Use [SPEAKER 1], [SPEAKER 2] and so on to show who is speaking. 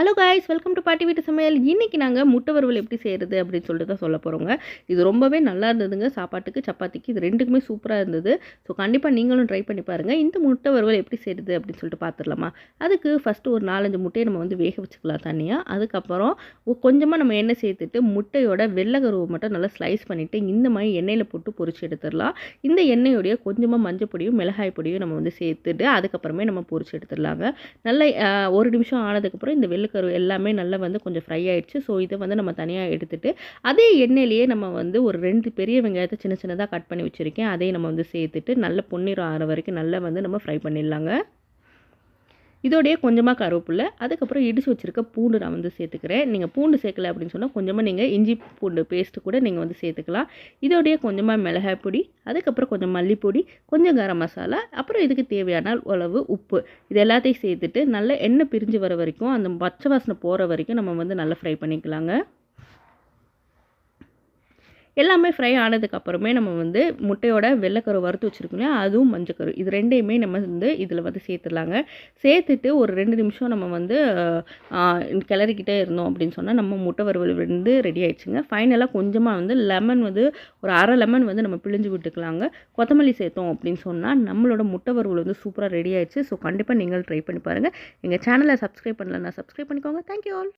[SPEAKER 1] Hello guys, welcome to பாட்டி வீட்டு சமையல். இன்றைக்கி நாங்கள் முட்டை வறுவல் எப்படி செய்கிறது அப்படின்னு சொல்லிட்டு தான் சொல்ல போகிறோங்க. இது ரொம்பவே நல்லா இருந்ததுங்க. சாப்பாட்டுக்கு சப்பாத்திக்கு இது ரெண்டுக்குமே சூப்பராக இருந்தது. ஸோ கண்டிப்பாக நீங்களும் ட்ரை பண்ணி பாருங்கள். இந்த முட்டை வறுவல் எப்படி செய்கிறது அப்படின்னு சொல்லிட்டு பார்த்துடலாமா. அதுக்கு ஃபஸ்ட்டு ஒரு 4-5 முட்டையை நம்ம வந்து வேக வச்சுக்கலாம் தனியாக. அதுக்கப்புறம் கொஞ்சமாக நம்ம எண்ணெய் சேர்த்துட்டு முட்டையோட வெள்ளை கருவை மட்டும் நல்லா ஸ்லைஸ் பண்ணிவிட்டு இந்த மாதிரி எண்ணெயில் போட்டு பொரிச்சு எடுத்துடலாம். இந்த எண்ணெயோடைய கொஞ்சமாக மஞ்சள் பொடியும் மிளகாய் பொடியும் நம்ம வந்து சேர்த்துட்டு அதுக்கப்புறமே நம்ம பொரிச்சு எடுத்துடலாங்க. நல்லா ஒரு நிமிஷம் ஆனதுக்கப்புறம் இந்த வெள்ளைக்கரு எல்லாமே நல்லா வந்து கொஞ்சம் ஃப்ரை ஆகிடுச்சு. ஸோ இதை வந்து நம்ம தனியாக எடுத்துகிட்டு அதே எண்ணெயிலேயே நம்ம வந்து ஒரு 2 பெரிய வெங்காயத்தை சின்ன சின்னதாக கட் பண்ணி வச்சுருக்கேன். அதையும் நம்ம வந்து சேர்த்துட்டு நல்ல பொன்னிறம் ஆகிற வரைக்கும் நல்லா வந்து நம்ம ஃப்ரை பண்ணிடலாங்க. இதோடைய கொஞ்சமாக கருவேப்பிலை, அதுக்கப்புறம் இடித்து வச்சுருக்க பூண்டு நான் வந்து சேர்த்துக்கிறேன். நீங்கள் பூண்டு சேர்க்கலை அப்படின்னு சொன்னால் கொஞ்சமாக நீங்கள் இஞ்சி பூண்டு பேஸ்ட்டு கூட நீங்கள் வந்து சேர்த்துக்கலாம். இதோடைய கொஞ்சமாக மிளகாய் பொடி, அதுக்கப்புறம் கொஞ்சம் மல்லிப்பொடி, கொஞ்சம் கரம் மசாலா, அப்புறம் இதுக்கு தேவையான அளவு உப்பு, இது எல்லாத்தையும் சேர்த்துட்டு நல்லா எண்ணெய் பிரிஞ்சு வர வரைக்கும் அந்த பச்சை வாசனை போகிற வரைக்கும் நம்ம வந்து நல்லா ஃப்ரை பண்ணிக்கலாங்க. எல்லாமே ஃப்ரை ஆனதுக்கப்புறமே நம்ம வந்து முட்டையோட வெள்ளைக்கரு வறுத்து வச்சுருக்கோம் இல்லையா, அதுவும் மஞ்சக்கரு, இது ரெண்டையுமே நம்ம வந்து இதில் வந்து சேர்த்துடலாங்க. சேர்த்துட்டு ஒரு 2 நிமிஷம் நம்ம வந்து கிளறிக்கிட்டே இருந்தோம் அப்படின்னு சொன்னால் நம்ம முட்டை வறுவல் வந்து ரெடி ஆகிடுச்சுங்க. ஃபைனலாக கொஞ்சமாக வந்து லெமன் வந்து ஒரு அரை லெமன் வந்து நம்ம பிழிஞ்சு விட்டுக்கலாங்க. கொத்தமல்லி சேர்த்தோம் அப்படின்னு சொன்னால் நம்மளோட முட்டை வறுவல் வந்து சூப்பராக ரெடி ஆகிடுச்சு. ஸோ கண்டிப்பாக நீங்கள் ட்ரை பண்ணி பாருங்கள். எங்கள் சேனலை சப்ஸ்கிரைப் பண்ணலன்னா சப்ஸ்கிரைப் பண்ணிக்கோங்க. Thank you all.